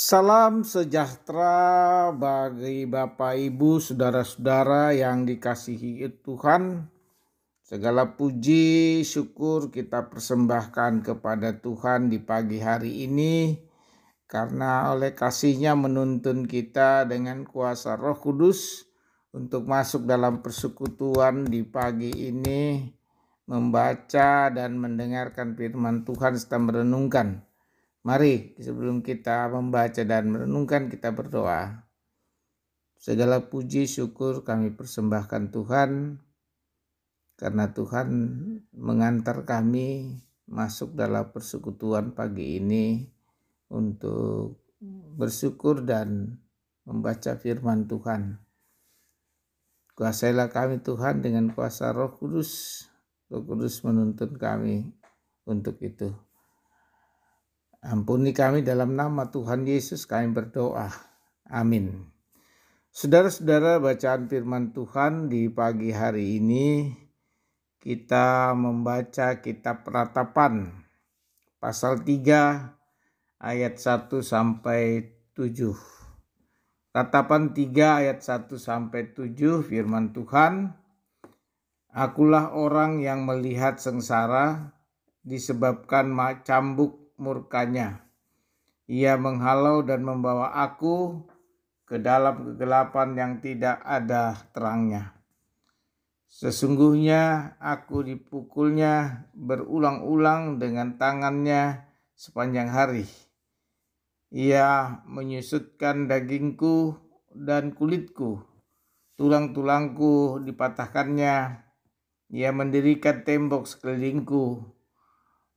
Salam sejahtera bagi Bapak Ibu, saudara-saudara yang dikasihi Tuhan. Segala puji syukur kita persembahkan kepada Tuhan di pagi hari ini, karena oleh kasih-Nya menuntun kita dengan kuasa Roh Kudus untuk masuk dalam persekutuan di pagi ini, membaca dan mendengarkan firman Tuhan serta merenungkan. Mari sebelum kita membaca dan merenungkan, kita berdoa. Segala puji syukur kami persembahkan Tuhan, karena Tuhan mengantar kami masuk dalam persekutuan pagi ini untuk bersyukur dan membaca firman Tuhan. Kuasailah kami Tuhan dengan kuasa Roh Kudus. Roh Kudus menuntun kami untuk itu. Ampuni kami dalam nama Tuhan Yesus kami berdoa. Amin. Saudara-saudara, bacaan firman Tuhan di pagi hari ini kita membaca kitab Ratapan pasal 3 ayat 1 sampai 7. Ratapan 3 ayat 1 sampai 7 firman Tuhan. Akulah orang yang melihat sengsara disebabkan cambuk murkanya. Ia menghalau dan membawa aku ke dalam kegelapan yang tidak ada terangnya. Sesungguhnya aku dipukulnya berulang-ulang dengan tangannya sepanjang hari. Ia menyusutkan dagingku dan kulitku, tulang-tulangku dipatahkannya. Ia mendirikan tembok sekelilingku,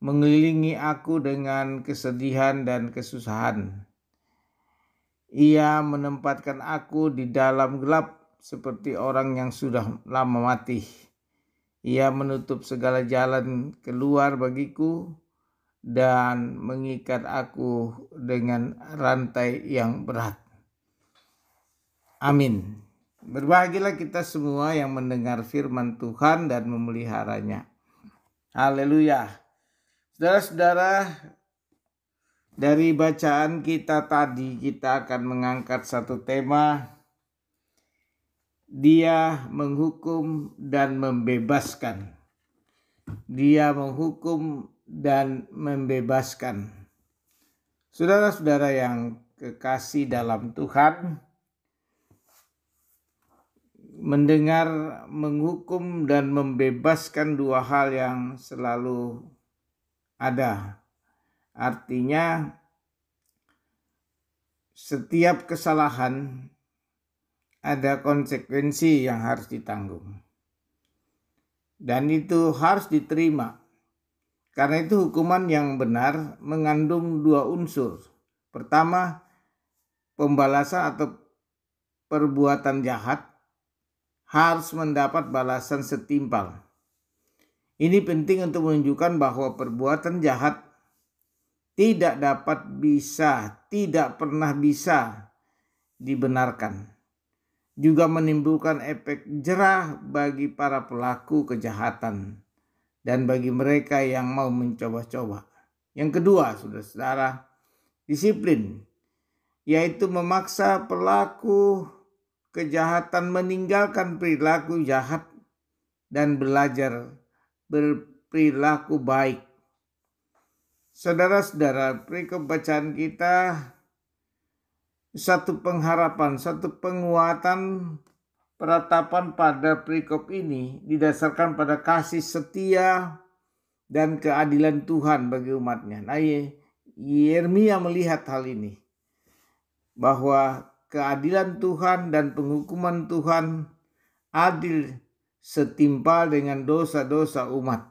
mengelilingi aku dengan kesedihan dan kesusahan. Ia menempatkan aku di dalam gelap seperti orang yang sudah lama mati. Ia menutup segala jalan keluar bagiku dan mengikat aku dengan rantai yang berat. Amin. Berbahagialah kita semua yang mendengar firman Tuhan dan memeliharanya. Haleluya. Saudara-saudara, dari bacaan kita tadi kita akan mengangkat satu tema. Dia menghukum dan membebaskan. Dia menghukum dan membebaskan. Saudara-saudara yang kekasih dalam Tuhan, mendengar menghukum dan membebaskan dua hal yang selalu ada. Artinya setiap kesalahan ada konsekuensi yang harus ditanggung. Dan itu harus diterima. Karena itu hukuman yang benar mengandung dua unsur. Pertama, pembalasan atau perbuatan jahat harus mendapat balasan setimpal. Ini penting untuk menunjukkan bahwa perbuatan jahat tidak pernah bisa dibenarkan. Juga menimbulkan efek jerah bagi para pelaku kejahatan dan bagi mereka yang mau mencoba-coba. Yang kedua, saudara-saudara, disiplin, yaitu memaksa pelaku kejahatan meninggalkan perilaku jahat dan belajar berperilaku baik. Saudara-saudara, perikop bacaan kita satu pengharapan, satu penguatan. Peratapan pada perikop ini didasarkan pada kasih setia dan keadilan Tuhan bagi umatnya. Nah, Yeremia melihat hal ini, bahwa keadilan Tuhan dan penghukuman Tuhan adil setimpal dengan dosa-dosa umat.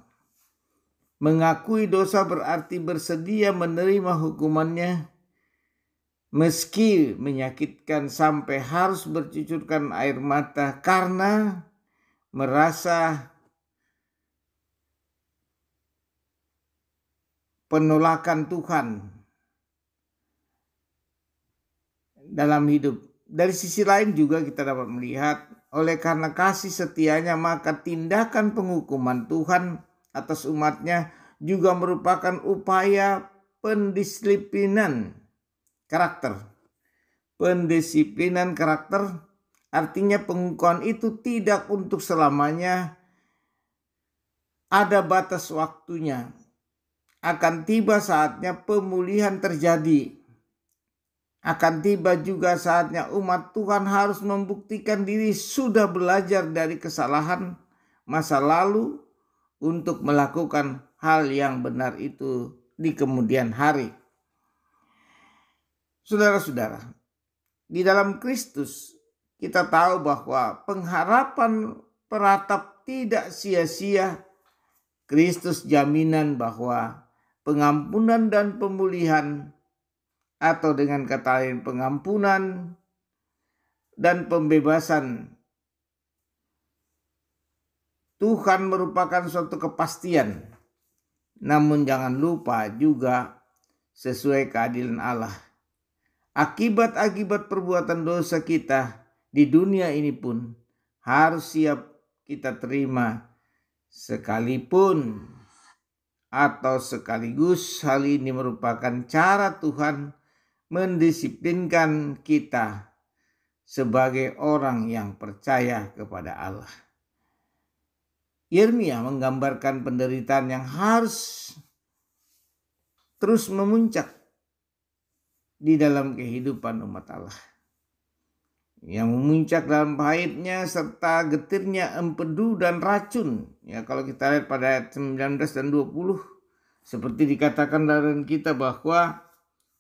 Mengakui dosa berarti bersedia menerima hukumannya, meski menyakitkan sampai harus bercucurkan air mata karena merasa penolakan Tuhan dalam hidup. Dari sisi lain juga kita dapat melihat, oleh karena kasih setianya maka tindakan penghukuman Tuhan atas umatnya juga merupakan upaya pendisiplinan karakter pendisiplinan karakter, artinya pengukuhan itu tidak untuk selamanya, ada batas waktunya. Akan tiba saatnya pemulihan terjadi. Akan tiba juga saatnya umat Tuhan harus membuktikan diri sudah belajar dari kesalahan masa lalu untuk melakukan hal yang benar itu di kemudian hari. Saudara-saudara, di dalam Kristus kita tahu bahwa pengharapan peratap tidak sia-sia. Kristus jaminan bahwa pengampunan dan pemulihan, atau dengan kata lain pengampunan dan pembebasan Tuhan merupakan suatu kepastian. Namun jangan lupa juga sesuai keadilan Allah. Akibat-akibat perbuatan dosa kita di dunia ini pun harus siap kita terima, sekalipun atau sekaligus hal ini merupakan cara Tuhan mendisiplinkan kita sebagai orang yang percaya kepada Allah. Yeremia menggambarkan penderitaan yang harus terus memuncak di dalam kehidupan umat Allah, yang memuncak dalam pahitnya serta getirnya empedu dan racun. Ya, kalau kita lihat pada ayat 19 dan 20, seperti dikatakan dalam kita bahwa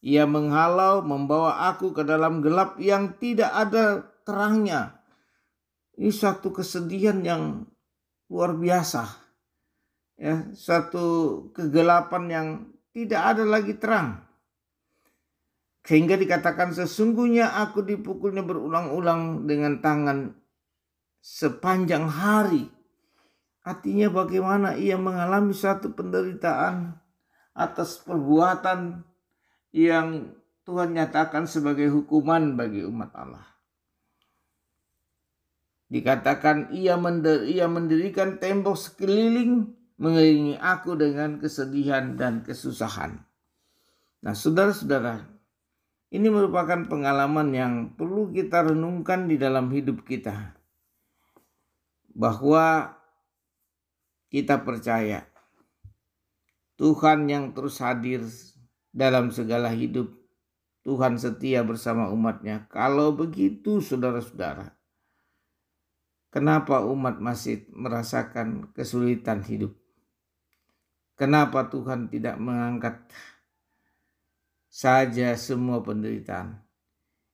ia menghalau membawa aku ke dalam gelap yang tidak ada terangnya. Ini satu kesedihan yang luar biasa. Ya, satu kegelapan yang tidak ada lagi terang. Sehingga dikatakan sesungguhnya aku dipukulnya berulang-ulang dengan tangan sepanjang hari. Artinya bagaimana ia mengalami satu penderitaan atas perbuatan yang Tuhan nyatakan sebagai hukuman bagi umat Allah. Dikatakan ia mendirikan tembok sekeliling mengelilingi aku dengan kesedihan dan kesusahan. Nah, saudara-saudara, ini merupakan pengalaman yang perlu kita renungkan di dalam hidup kita. Bahwa kita percaya Tuhan yang terus hadir dalam segala hidup. Tuhan setia bersama umatnya. Kalau begitu saudara-saudara, kenapa umat masih merasakan kesulitan hidup? Kenapa Tuhan tidak mengangkat saja semua penderitaan?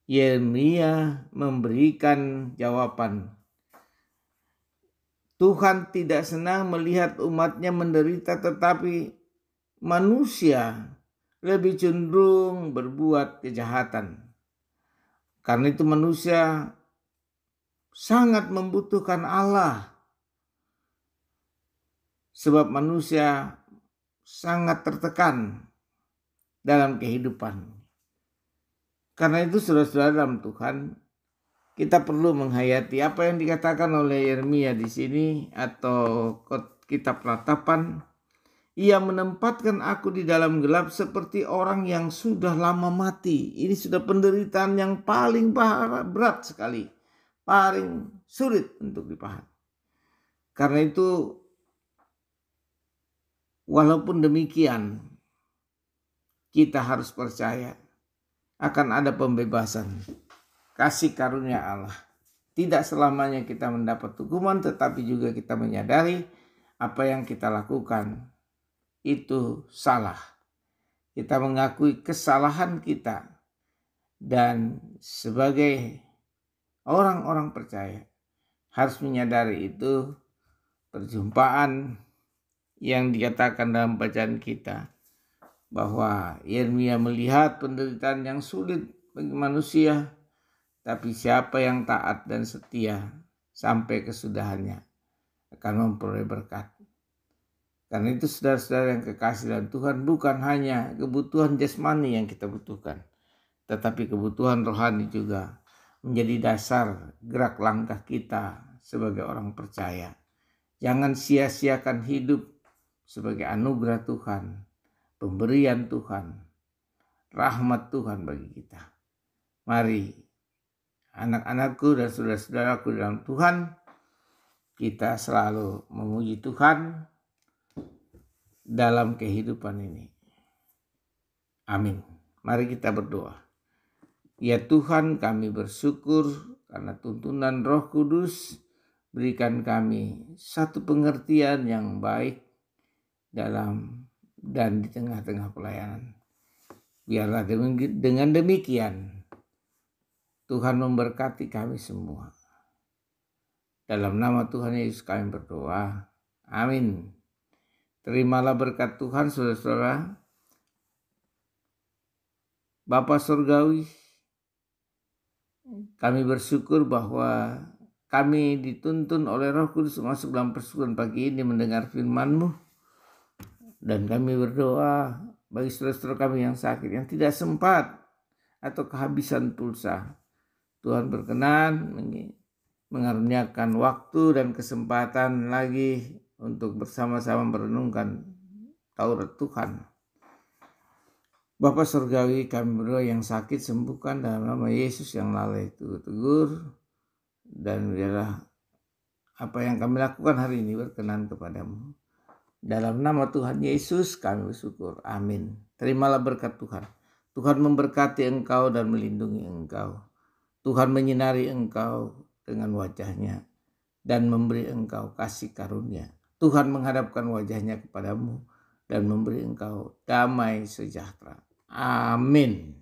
Yeremia memberikan jawaban. Tuhan tidak senang melihat umatnya menderita, tetapi manusia lebih cenderung berbuat kejahatan. Karena itu manusia sangat membutuhkan Allah. Sebab manusia sangat tertekan dalam kehidupan. Karena itu saudara-saudara dalam Tuhan, kita perlu menghayati apa yang dikatakan oleh Yeremia di sini atau kitab Ratapan. Ia menempatkan aku di dalam gelap seperti orang yang sudah lama mati. Ini sudah penderitaan yang paling berat sekali, paling sulit untuk dipahami. Karena itu, walaupun demikian, kita harus percaya akan ada pembebasan, kasih karunia Allah. Tidak selamanya kita mendapat hukuman, tetapi juga kita menyadari apa yang kita lakukan itu salah. Kita mengakui kesalahan kita, dan sebagai orang-orang percaya harus menyadari itu. Perjumpaan yang dikatakan dalam bacaan kita bahwa Yeremia melihat penderitaan yang sulit bagi manusia, tapi siapa yang taat dan setia sampai kesudahannya akan memperoleh berkat. Karena itu saudara-saudara yang kekasih dalam Tuhan, bukan hanya kebutuhan jasmani yang kita butuhkan, tetapi kebutuhan rohani juga menjadi dasar gerak langkah kita sebagai orang percaya. Jangan sia-siakan hidup sebagai anugerah Tuhan, pemberian Tuhan, rahmat Tuhan bagi kita. Mari anak-anakku dan saudara-saudaraku dalam Tuhan, kita selalu memuji Tuhan dalam kehidupan ini. Amin. Mari kita berdoa. Ya Tuhan, kami bersyukur karena tuntunan Roh Kudus, berikan kami satu pengertian yang baik dalam dan di tengah-tengah pelayanan. Biarlah dengan demikian Tuhan memberkati kami semua. Dalam nama Tuhan Yesus kami berdoa. Amin. Terimalah berkat Tuhan, saudara-saudara. Bapa Surgawi, kami bersyukur bahwa kami dituntun oleh Roh Kudus masuk dalam persekutuan pagi ini mendengar firman-Mu. Dan kami berdoa bagi saudara-saudara kami yang sakit, yang tidak sempat atau kehabisan pulsa. Tuhan berkenan mengaruniakan waktu dan kesempatan lagi untuk bersama-sama merenungkan Taurat Tuhan. Bapa Surgawi, kami berdoa yang sakit sembuhkan dalam nama Yesus, yang lalai itu tegur, dan biarlah apa yang kami lakukan hari ini berkenan kepadamu. Dalam nama Tuhan Yesus kami bersyukur. Amin. Terimalah berkat Tuhan. Tuhan memberkati engkau dan melindungi engkau. Tuhan menyinari engkau dengan wajahnya dan memberi engkau kasih karunia. Tuhan menghadapkan wajahnya kepadamu dan memberi engkau damai sejahtera. Amin.